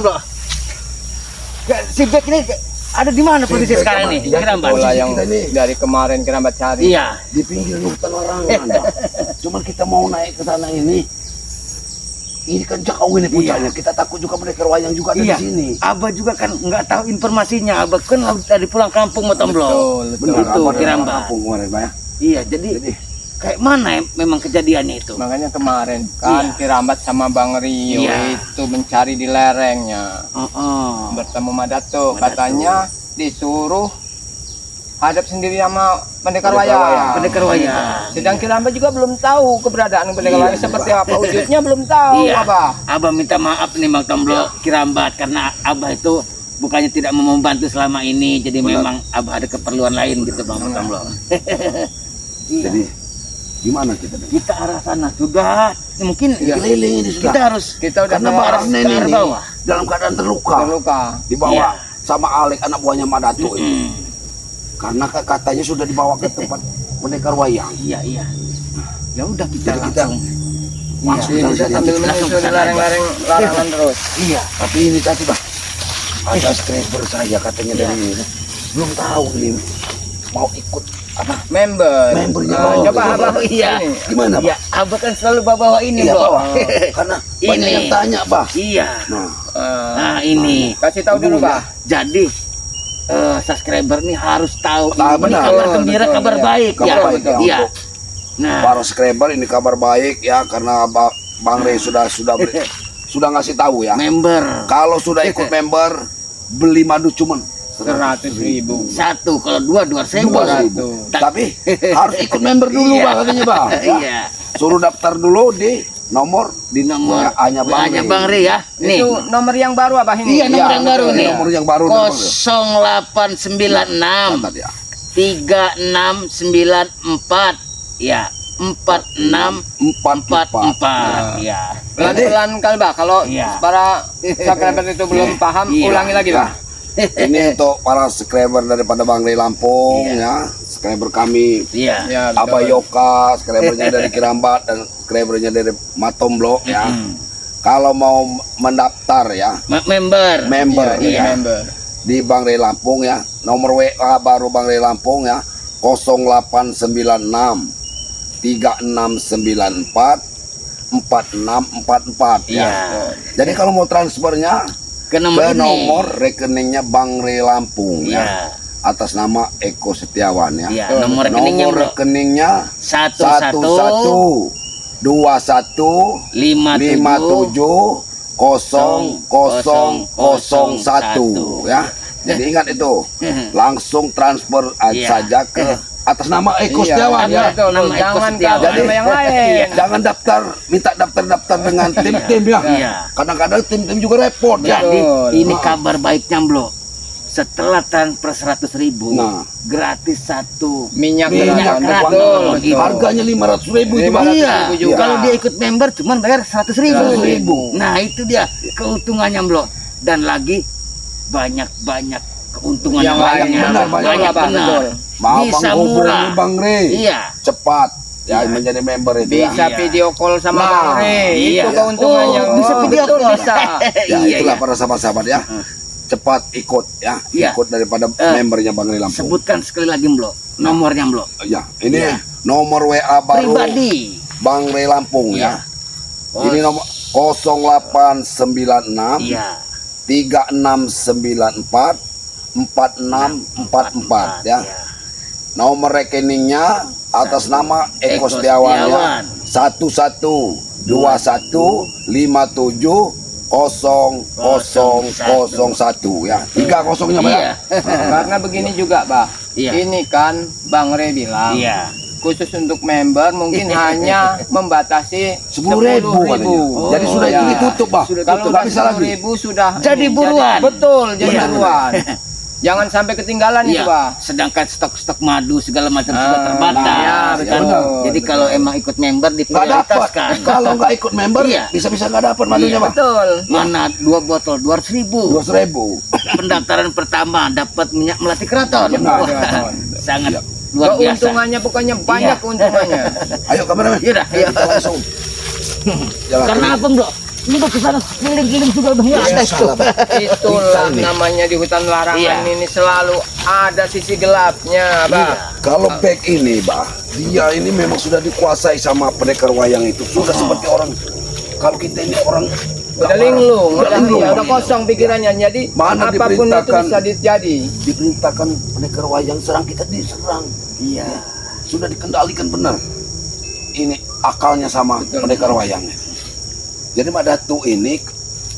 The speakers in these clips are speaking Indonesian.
Bro? Si Bek ini ada di mana posisi sekarang nih? Kerambat. Bola yang dari kemarin Kerambat cari. Iya. Di pinggir hutan larangan. Cuman kita mau naik ke sana ini. Ini kan jauh ini puncaknya. Kita takut juga pendekar wayang juga ada di sini. Abah juga kan nggak tahu informasinya. Abah kan dari pulang kampung Motomblo. Benar, Itu Abah dari Kerambat. kampung kemarin, Pak, ya. Iya, jadi kayak mana memang kejadiannya itu? Makanya kemarin kan Kerambat sama Bang Rio itu mencari di lerengnya. Bertemu Madato, katanya disuruh hadap sendiri sama pendekar wayang. Pendekar wayang. Sedang Kerambat juga belum tahu keberadaan pendekar wayang seperti apa wujudnya, belum tahu, Abah. Abah minta maaf nih Bang Tomblo Kerambat karena Abah itu bukannya tidak mau membantu selama ini, jadi memang Abah ada keperluan lain gitu Bang Tomblo. Jadi gimana kita? Kita arah sana sudah. Ya, mungkin Keliling ini sudah. Kita udah Karena Barasne ini bawah. dalam keadaan terluka. Dibawa sama Alek anak buahnya Madato ini. Karena katanya sudah dibawa ke tempat pendekar wayang. Iya. Ya udah kita langsung Kita sambil menyusun lereng-lereng larangan terus. Iya. Tapi ini tadi Bah, ada skriper saya katanya dari ini. Belum tahu ini mau ikut apa membernya. Coba Abah. Iya. Gimana Pak? Ya, Abah kan selalu bawa ini Iya, Bro. Pak. Karena banyak yang tanya Bah. Iya. Nah, Ini. Kasih tahu dulu, Bah. Jadi subscriber nih harus tahu ini benar. kabar gembira, kabar baik Kabar ya. baik, ya, Iya. untuk Nah, para subscriber ini kabar baik ya, karena Bang Rey sudah ngasih tahu ya. member Kalau sudah ikut member beli madu cuman 100.000. satu, kalau dua 200.000. Tapi harus ikut member dulu Bang, katanya Bang. Ya. Iya. Suruh daftar dulu di nomor WA-nya Bang Rey ya. Nih. Itu nomor yang baru Abah ini. Iya, nomor yang baru nih. Nomor yang baru 0896 ya. 3694 ya 4644 ya. Pelan-pelan kali Bah, kalau para subscriber itu belum paham, ulangi lagi Bah. Ini untuk para subscriber daripada Bang Rey Lampung ya, subscriber kami. Iya. Abah Yoka, subscribernya dari Kerambat dan subscribernya dari Motomblo ya. Kalau mau mendaftar ya, member ya, di Bang Rey Lampung ya, nomor WA baru Bang Rey Lampung ya, 0896 3694 4644 ya. Jadi kalau mau transfernya ke nomor rekeningnya Bang Rey Lampung ya, atas nama Eko Setiawan ya. Nomor rekeningnya 11 21 57 0001 ya. Jadi ingat itu, langsung transfer saja ke atas nama Eko Setiawan ya. Jangan nama yang lain. Jangan minta daftar dengan tim-tim ya. Kadang-kadang tim-tim juga repot ya. Jadi ini kabar baiknya Bro. Setelah transfer 100.000 gratis satu minyak betul. Harganya 500.000 itu Bang. Iya. Kalau dia ikut member cuman bayar 100.000. Nah, itu dia keuntungannya Bro. Dan lagi banyak keuntungan yang lainnya. Benar. Bisa murah Bang Rey. Iya. Cepat ya menjadi member itu. Bisa video call sama Bang Rey. Itu keuntungannya. Bisa video call. Bisa. Ya itulah para sahabat-sahabat ya. Cepat ikut ya. Ikut daripada membernya Bang Rey Lampung. Sebutkan sekali lagi Bro. Nomornya Bro. Ya, ini nomor WA baru pribadi Bang Rey Lampung ya. Ini nomor 0896 3694 4644 ya. Nomor rekeningnya atas nama Eko Setiawan ya. 1127070001 ya. 3 kosongnya Pak ya. Karena begini juga Pak. Ini kan Bang Rey bilang khusus untuk member mungkin hanya membatasi 10.000. Jadi sudah itu ditutup Pak. Kalau nggak bisa lagi. Sudah jadi buruan. Betul, jadi buruan. Jangan sampai ketinggalan itu Pak. Sedangkan stok-stok madu segala macam sudah terbatas. Jadi kalau emang ikut member diprioritaskan. Kalau nggak ikut member bisa-bisa nggak dapat madunya Pak. Betul. Mana 2 botol 200.000. Pendaftaran pertama dapat minyak melati keraton. Sangat luar biasa. Keuntungannya pokoknya banyak keuntungannya. Ayo kameramen. Iya dah. Langsung. Karena apa Bro? Ini ke sana keliling-keliling juga udah nggak ada itu. Salah, Bang. Itulah namanya di hutan larangan ini selalu ada sisi gelapnya, Bah. Kalau back ini, Bah, dia ini memang sudah dikuasai sama pendekar wayang itu. Sudah seperti orang, kalau kita ini orang Udah linglung, udah kosong pikirannya. Jadi Mana apapun itu diperintahkan- bisa jadi. diperintahkan pendekar wayang serang, kita diserang. Iya. Sudah dikendalikan benar. Ini akalnya sama pendekar wayangnya. Jadi Mak Datu ini,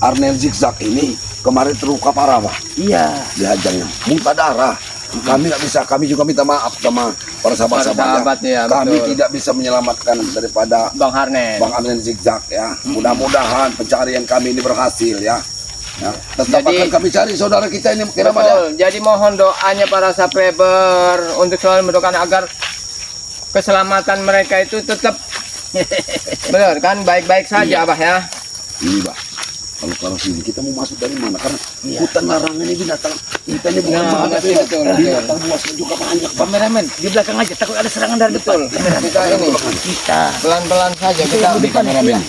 Arnel Zigzag ini kemarin terluka parah, Pak. Iya. Dihajarnya, muntah darah. Kami nggak bisa, kami juga minta maaf sama para sahabat-sahabat. sahabat, ya, Kami betul. tidak bisa menyelamatkan daripada Bang Harnes. Bang Arnel Zigzag ya. Mudah-mudahan pencarian kami ini berhasil ya. Ya, tetap Jadi- akan kami cari saudara kita ini kira ya. Betul. Jadi mohon doanya para subscriber untuk selalu mendoakan agar keselamatan mereka itu tetap benar kan baik-baik saja, Abah ya. Iya, Pak. Kalau sini kita mau masuk dari mana? Karena hutan larangan ini binatang. Kita ini bukan Nah, sahabat betul, ya. betul. Binatang buasnya juga banyak, Pak. Kameramen di belakang aja takut ada serangan dari depan. Kita ini Kita. pelan-pelan saja kita. Kameramen.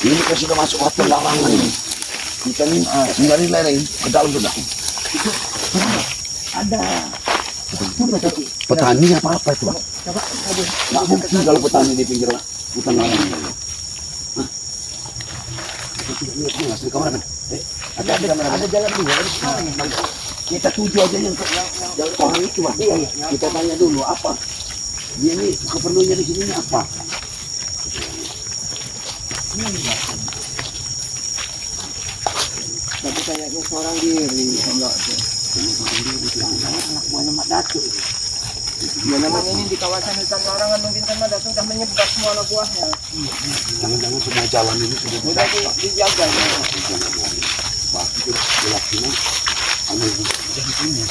Ini kan sudah masuk hutan larangan ini. Kita ini nggak lereng ke dalam sudah. Ada. Petani apa itu, Pak? Nggak mungkin kalau petani di pinggir hutan larangan. Hah? Ini hasil kameramen. Ada kameramen. Ada jalan dua. Kita tuju aja yang jalan orang itu, Pak. Kita tanya dulu apa. Dia ini keperluannya di sini apa? Tapi kayaknya seorang diri. Enggak. Anak buahnya Mak Datu. Ya namanya ini di kawasan hutan larangan mungkin kan ada sudah menyebar semua anak buahnya. Jangan-jangan semua jalan ini sudah Udah dijaga ya. Pak, itu gelapnya. Anu jadi sini.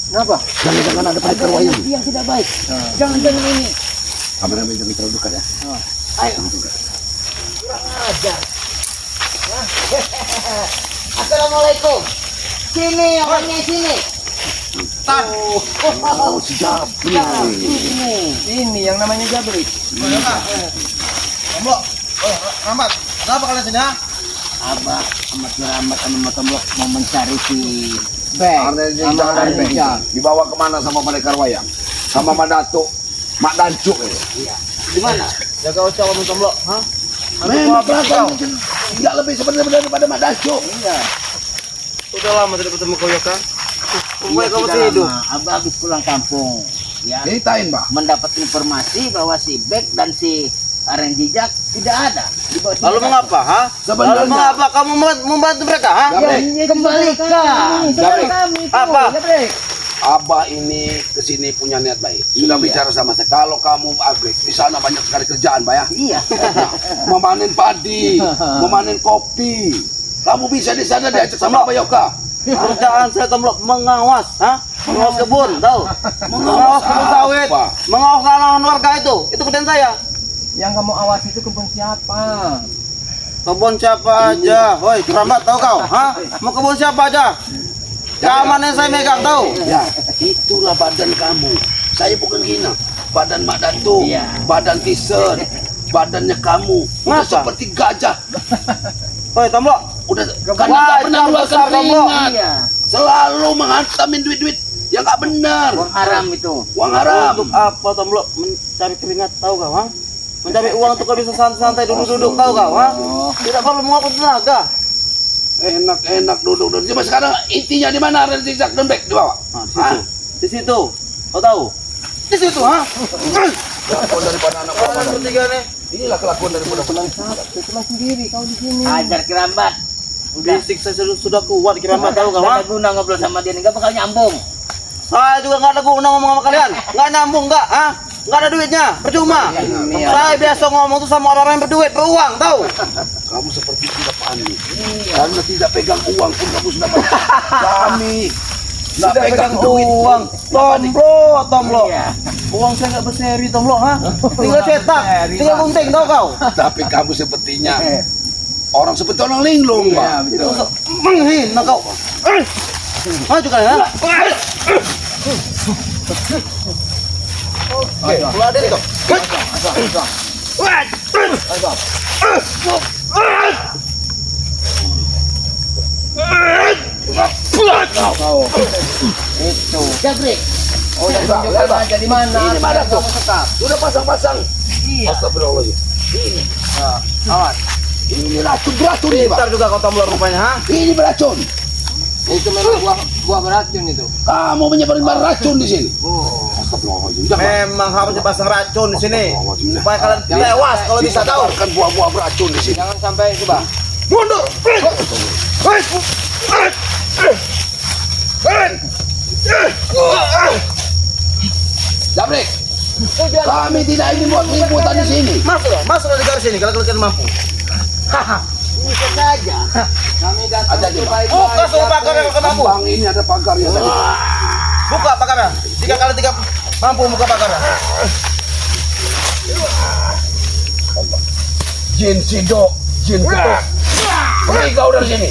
Kenapa? Jangan-jangan ada pendekar wayang. Yang tidak baik. Jangan-jangan ini. Kameramen jangan terlalu dekat ya. Ayo. Kurang ajar. Hah? Assalamualaikum. Sini orangnya sini. Oh, si Jabri. Ini yang namanya Jabrik. Rambat, kenapa kalian sini? Abah amat beramat sama Motomblok mau mencari si Arnel Zigzag dibawa kemana sama pendekar wayang? Sama Mak Datu, Mak Dancuk ya. di mana? Jaga ucap kamu tomlok, hah? Memang belakang mungkin tidak lebih sebenarnya daripada Mak Dancuk. Iya. Udah lama tidak ketemu kau Yoka. Baik kamu Sudah hidup. lama. Abah habis pulang kampung. Ya. Ceritain, Pak. Mendapat informasi bahwa si Bek dan si Aren Jijak tidak ada. Di bawah sini. Lalu mengapa, ha? Sebenarnya- Lalu mengapa kamu membantu mereka, ha? Gabrek, Kembalikan. Gabrek. Apa? Abah ini kesini punya niat baik. Sudah bicara sama saya. Kalau kamu Gabrek, di sana banyak sekali kerjaan, Pak ya. Iya. Memanen padi, memanen kopi. Kamu bisa di sana diajak sama Abah Yoka. Kerjaan saya tomlok mengawas, ha? Mengawas kebun, tahu? Mengawas kebun sawit, apa? mengawas tanaman warga itu kerjaan saya. Yang kamu awasi itu kebun siapa? Kebun siapa aja, woi keramat tahu kau, ha? Mau kebun siapa aja? Keamanan saya megang tahu. Ya, itulah badan kamu. Saya bukan hina. Badan Mak Datu, Iya. badan T-shirt, badannya kamu. Udah Masa? seperti gajah. Woi tomlok, Udah karena nggak pernah Wajah keluarkan besar, Tombo. keringat. Iya. Selalu menghantamin duit-duit yang nggak benar. Uang haram itu. Uang haram. untuk apa tomlok mencari keringat tahu kau, ha? Mencari uang untuk kau bisa santai-santai duduk-duduk tahu kau, ha? Tidak perlu mengaku tenaga. Enak-enak duduk-duduk. Cuma sekarang intinya di mana Arnel Zigzag dan Bek di bawah? Nah, di Hah? situ. Di situ. Kau tahu? Di situ, ha? Kelakuan daripada anak Kalian bapak. bertiga nih. Inilah kelakuan daripada penang. Setelah sendiri kau di sini. Ajar kerambat. Udah. Fisik saya sudah kuat kira tahu kau, Gak ha? ada guna ngobrol sama dia nih, gak bakal nyambung. Saya juga nggak ada guna ngomong sama kalian. Nggak nyambung, nggak, ha? Nggak ada duitnya, percuma. Saya biasa ngomong tuh sama orang-orang yang berduit, beruang, tahu? Kamu seperti tidak panik. Karena tidak pegang uang pun kamu sudah panik. Kami nggak pegang duit uang. Tomlo. Iya. Uang saya nggak berseri, tomlo, ha? Tinggal cetak, tinggal gunting, tahu kau? Tapi kamu sepertinya orang seperti orang linglung, Pak. Menghina kau. Maju kalian, ha? Oke, mulai dari itu. Itu. Jabrik. Oh, udah tunjukkan aja di mana. Ini mana tuh? Kamu sekap. Sudah pasang-pasang. Astagfirullahaladzim. Ini. Nah, awas. Ini beracun ini, Pak. Pintar juga kau Tom Lo rupanya, ha? Ini beracun. Itu memang buah beracun itu. Kamu menyebarin racun di sini. Oh. Astagfirullahaladzim. Jangan. Memang harus dipasang racun di sini. Astagfirullahaladzim. Supaya kalian tewas kalau bisa tahu. Kan buah-buah beracun di sini. Jangan sampai itu, Bang. Mundur. Jabrik, kami tidak ingin buat ributan di sini. Masuk di garis ini kalau kalian mampu. Bisa saja. Kami Ada datang di baik. Buka semua pagar yang kalian mampu. Bang ini ada pagarnya tadi. Buka pagarnya. 3 kali 3 mampu buka pagarnya. Jin Sidok, Jin Ketuk. Pergi kau dari sini.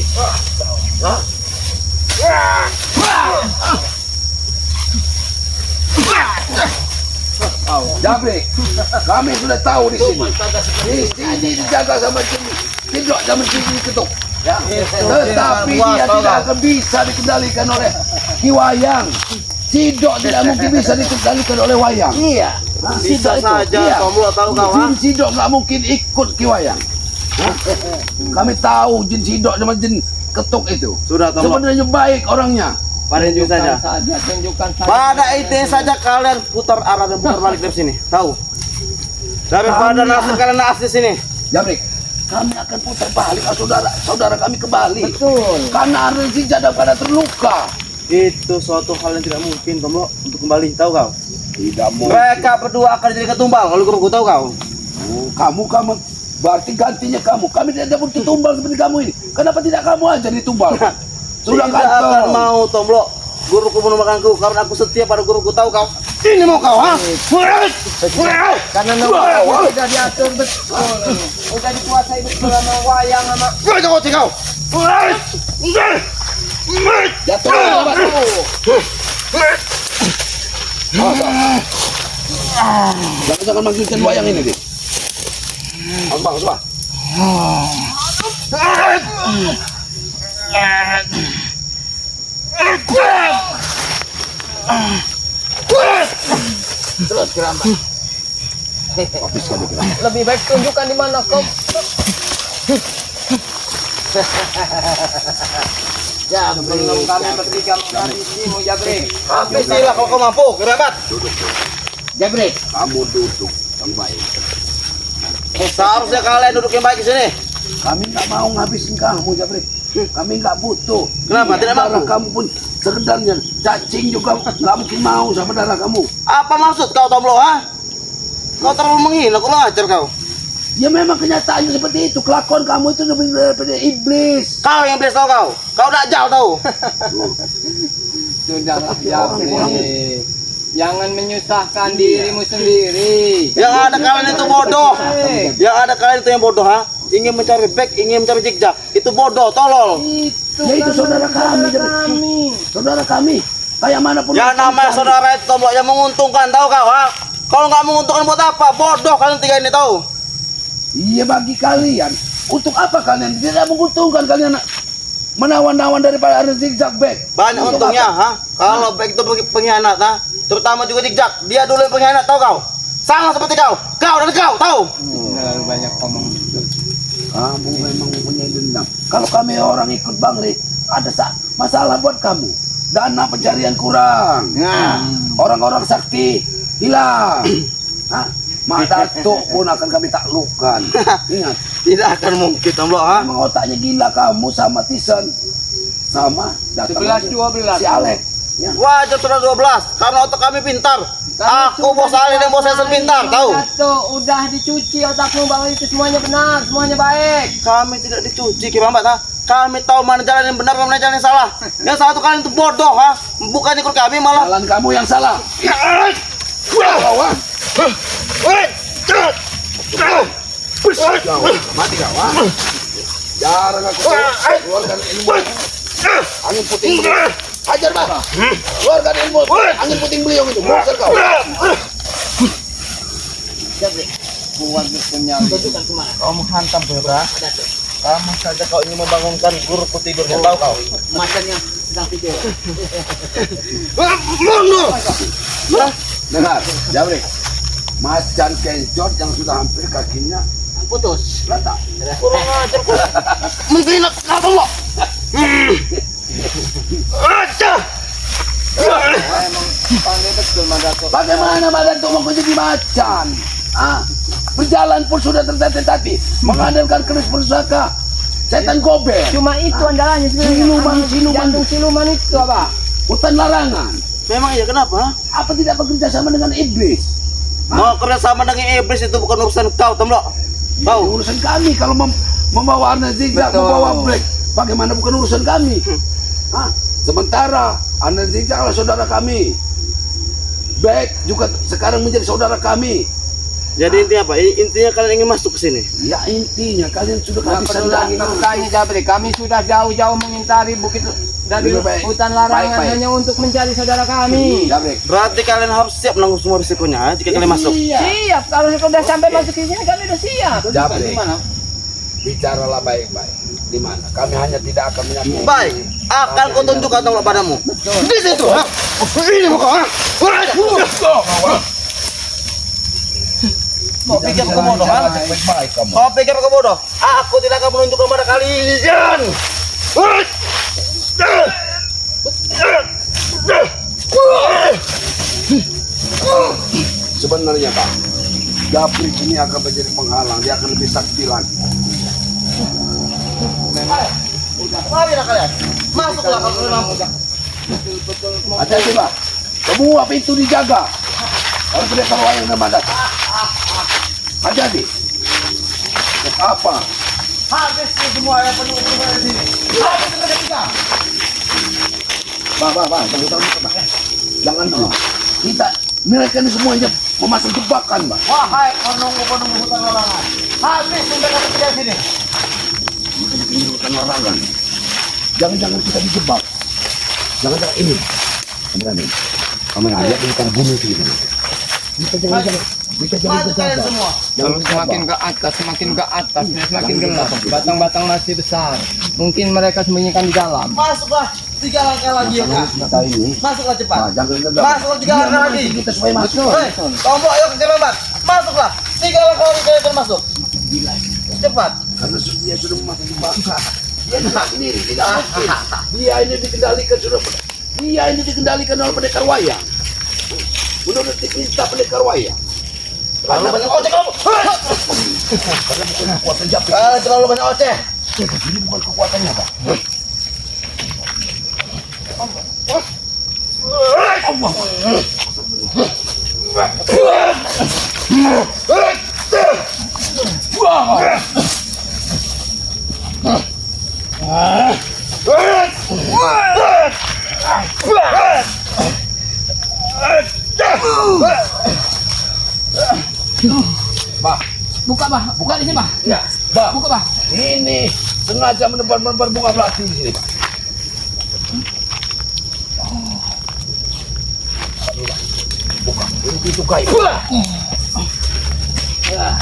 Jabrik, kami sudah tahu di sini. Di sini dijaga sama Jin Sidok sama Jin Ketuk. Ya. Tetapi dia tidak akan bisa dikendalikan oleh Ki Wayang. Sidok tidak mungkin bisa dikendalikan oleh Wayang. Iya. Bisa saja Iya. Tom Lo tahu kau, ha? Jin Sidok nggak mungkin ikut Ki Wayang. Hah? Kami tahu Jin Sidok sama Jin Ketuk itu. Sudah Tom Lo. Sebenarnya baik orangnya. Pada itu saja. Tunjukkan saja. Pada itu saja kalian putar arah dan putar balik dari sini. Tahu? Daripada Kami- nasib kalian naas di sini. Jabrik, kami akan putar balik saudara kami kembali. Betul. Karena Arden Sijada pada terluka. Itu suatu hal yang tidak mungkin Tom Lo untuk kembali. Tahu kau? Tidak mungkin. Mereka berdua akan jadi ketumbal kalau guruku tahu kau. Kamu berarti gantinya kamu. Kami tidak butuh tumbal seperti kamu ini. Kenapa tidak kamu aja ditumbal? Sudah Tidak akan ganteng. mau Tom Lo. Guruku menumbangkanku karena aku setia pada guruku tahu kau. Ini mau kau, ha? Karena nomor sudah diatur betul. Sudah dikuasai betul sama wayang sama. Jatuh. Jangan manggilkan wayang ini, Dik. Bang, coba. Terus kerambat. Habis kali kita. Lebih baik tunjukkan di mana kau. Ya, Belum kami bertiga menghabisimu, Jabrik. Habisilah kalau kau mampu, kerabat. Jabrik. Kamu duduk yang baik. Seharusnya kalian duduk yang baik di sini. Kami nggak mau ngabisin kamu, Jabrik. Kami nggak butuh. Kenapa? Tidak Darah mampu? kamu pun sekedarnya cacing juga nggak mungkin mau sama darah kamu. Apa maksud kau Tom Lo, ha? Kau terlalu menghina, kau ngajar kau. Ya memang kenyataannya seperti itu. Kelakuan kamu itu lebih daripada iblis. Kau yang iblis tahu kau. Kau dajjal tahu. Sudahlah, Jabrik. Jangan menyusahkan dirimu sendiri. Yang ada kalian itu bodoh. Yang ada kalian itu yang bodoh, ha? Ingin mencari back, ingin mencari zigzag. Itu bodoh, tolol. Ya itu saudara kami, saudara kami. Kayak mana pun. Yang namanya saudara itu Tom Lo yang menguntungkan, tahu kau, ha? Kalau nggak menguntungkan buat apa? Bodoh kalian tiga ini tahu. Iya bagi kalian. Untuk apa kalian tidak menguntungkan kalian menawan-nawan daripada ada zigzag back? Banyak Untuk untungnya, apa? ha? Kalau back itu pengkhianat, ha? Terutama juga zigzag. Dia dulu yang pengkhianat, tahu kau? Sama seperti kau. Kau dan kau, tahu? Terlalu banyak ngomong. Kamu memang mempunyai dendam. Kalau kami orang ikut Bang Rik, ada masalah buat kamu. Dana pencarian kurang. Nah, orang-orang sakti hilang. Hah? Madatuk pun akan kami taklukkan. Ingat, Tidak akan mungkin, Tom Lo, ha? memang otaknya gila kamu sama Tison. Sama datang 11-12. si Alek. Ya. Wajar sudah 12, karena otak kami pintar. Aku bos Ali dan bos Hasan pintar, tahu? Udah dicuci otakmu bahwa itu semuanya benar, semuanya baik. Kami tidak dicuci, Kirambat, ha? Kami tahu mana jalan yang benar, mana jalan yang salah. Yang salah itu kalian itu bodoh, ha? Bukan ikut kami malah. Jalan kamu yang salah. Kawan. Mati kawan. Jarang aku keluarkan ilmu. Angin puting beliung. Hajar, Pak. Keluarkan ilmu angin puting beliung itu. Monster kau. Buat punya. Kamu hantam Bra. Kamu saja kau ingin membangunkan guruku tidur, tahu kau? Macannya sedang tidur. Dengar, Jabrik. Macan kencot yang sudah hampir kakinya Putus. letak. Kurang ajar kau. Menggilak kau lo. Aja. Emang pandai betul Madato. Bagaimana badan tuh mau jadi macan? Berjalan pun sudah tertatih-tatih, mengandalkan keris pusaka, setan gober, Cuma itu andalannya siluman jantung siluman itu apa? hutan larangan. Memang iya kenapa? Apa tidak bekerja sama dengan iblis? Mau kerja sama dengan iblis itu bukan urusan kau, Temlo. Ini Kau. urusan kami kalau membawa Anda zigzag, Betul. membawa break. Bagaimana bukan urusan kami? Sementara Anda zigzag adalah saudara kami. Back juga sekarang menjadi saudara kami. Jadi intinya apa? Intinya kalian ingin masuk ke sini. Ya intinya kalian sudah Nggak kehabisan perlu lagi dana. bertanya Jabrik. Kami sudah jauh-jauh mengintari bukit dari Lebih baik. Hutan larangan Baik-baik. hanya untuk mencari saudara kami. Jabrik. Berarti kalian harus siap menanggung semua risikonya jika kalian masuk. Iya. Siap, kalau sudah sampai masuk di sini kami udah siap. Jabrik. Bicaralah baik-baik. Di mana? Kami hanya tidak akan menyakiti. Baik, akan kau tunjukkan Temlo padamu. Di situ. Ini muka. Kau pikir aku bodoh, kan? Baik-baik kamu. Kau pikir aku bodoh? Aku tidak akan menunjukkan kepada kalian. Sebenarnya Pak, Jabrik ini akan menjadi penghalang. Dia akan lebih sakti lagi. Marilah kalian. Masuklah kalau kalian mampu. Hati-hati Pak. Semua pintu dijaga. Kalau pendekar wayang dan mandat. Hati-hati. Apa? Habis semua yang penuh di sini. Habis kita. Bah, jangan tahu itu, Bah. Jangan dulu. Mereka ini semuanya memasang jebakan, Bah. Wahai penunggu hutan larangan. Habis mereka kerja di sini. Ini bukan larangan. Jangan-jangan kita dijebak. Jangan-jangan ini. Kameramen. Kameramen, lihat ini kan bunuh sini. Kita jangan-jangan. Kita jangan Maju kalian berjaga. semua. Jangan Semakin ke atas, semakin ke atas, semakin gelap. Batang-batang masih besar. Mungkin mereka sembunyikan di dalam. Masuklah 3 langkah lagi ya kak. kita ini. Masuklah cepat. Nah, jangan gegap. Masuklah 3 langkah lagi. Kita supaya masuk. Hei, tombol ayo ke lambat. Masuklah 3 langkah lagi kalian masuk. Cepat. Karena dia sudah memasang jebakan. Dia tidak sendiri, tidak mungkin. Dia ini dikendalikan oleh pendekar wayang. Menurut kita pendekar wayang. Terlalu banyak oceh kamu. Karena bukan kekuatan Jabrik. Terlalu banyak oceh. Ini bukan kekuatannya, Pak. Bah, Buka bah, buka di sini bah. ya, Bah. Buka bah. Ini sengaja menebar bunga belati di sini, Pak. Buka, ini pintu kayu. Ya,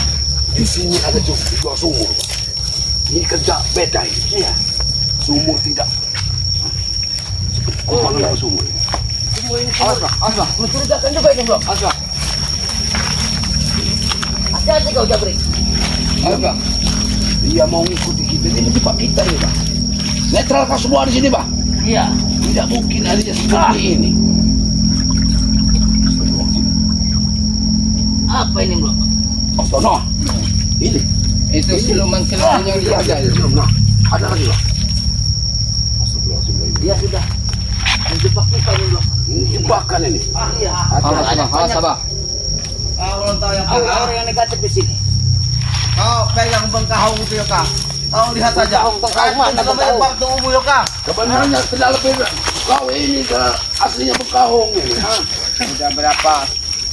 di sini ada juga sumur, Pak. Ini kerja beda ini. Iya. Sumur tidak. Kumpang sumur. Awas bah. Mencurigakan juga ini bro. Awas, Pak. Hati-hati kau Jabrik. Awas, Pak. Dia mau ngikuti kita, ini menjebak kita nih, Pak. Netralkan semua di sini, Pak. Iya. Tidak mungkin adanya seperti ini. Apa ini bro? Astono, ini. Itu siluman-siluman yang dijaga. Nah, ada lagi, Pak. Astagfirullahaladzim. Dia sudah menjebak kita ini bro. Ini jebakan ini. Iya. Awas, Pak. Awas, Pak. Kau tahu yang Orang yang negatif di sini. Kau pegang bengkahung itu ya kak. Kau lihat saja. Bengkahung mana, Itu bengkahung? menyebar tubuhmu ya kak. Kebenarannya tidak lebih kau ini ke aslinya bekahong ini. Sudah berapa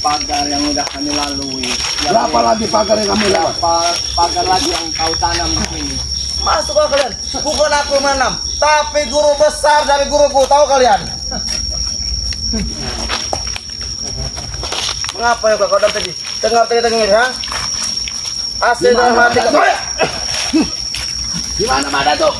pagar yang udah kami lalui? Berapa lagi pagar yang kami lewat? Berapa pagar lagi yang kau tanam di sini? Masuklah kalian. Bukan aku menanam, tapi guru besar dari guruku. Tahu kalian? Mengapa ya kau dan tadi? Tengah-tengah ha? Asli dalam hati kau. Di mana mana tuh?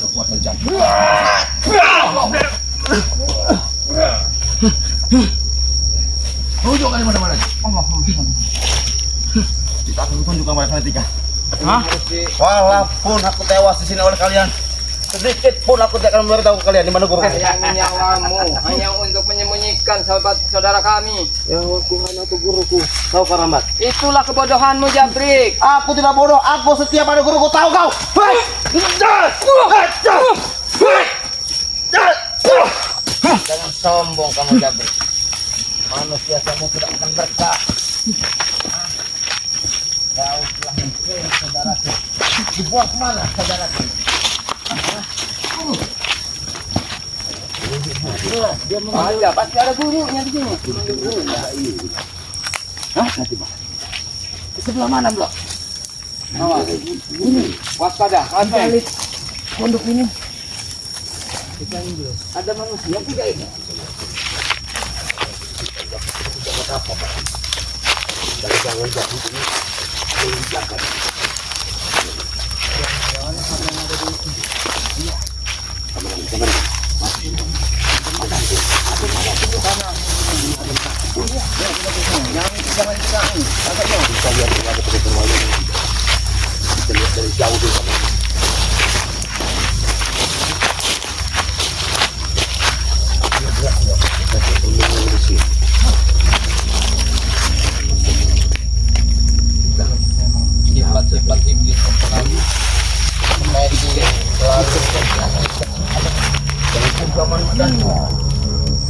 Kekuatan jantung. Tunjukkan di mana-mana. Kita akan tunjukkan pada kalian tiga. Walaupun aku tewas di sini oleh kalian, sedikit pun aku tidak akan memberitahu kalian di mana guru. Sayang nyawamu hanya untuk menyembunyikan saudara kami. Ya aku hanya tuh guruku. Tahu Karambat? Itulah kebodohanmu, Jabrik. Aku tidak bodoh, aku setia pada guruku, tahu kau? Jangan sombong kamu Jabrik. Manusia kamu tidak akan berkah. Kau telah mencuri saudaraku. Dibuang kemana saudaraku? Ada, pasti ada gurunya di sini. Hah? Nanti bang. Di sebelah mana Blok? Awas. Waspada, waspada. Pondok ini. Ada manusia tiga ini. Jangan jatuh ini. Jangan. Kita lihat dari jauh dulu. Sifat-sifat iblis mempengaruhi.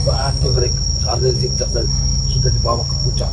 Batu mereka ada zigzag sudah dibawa ke puncak.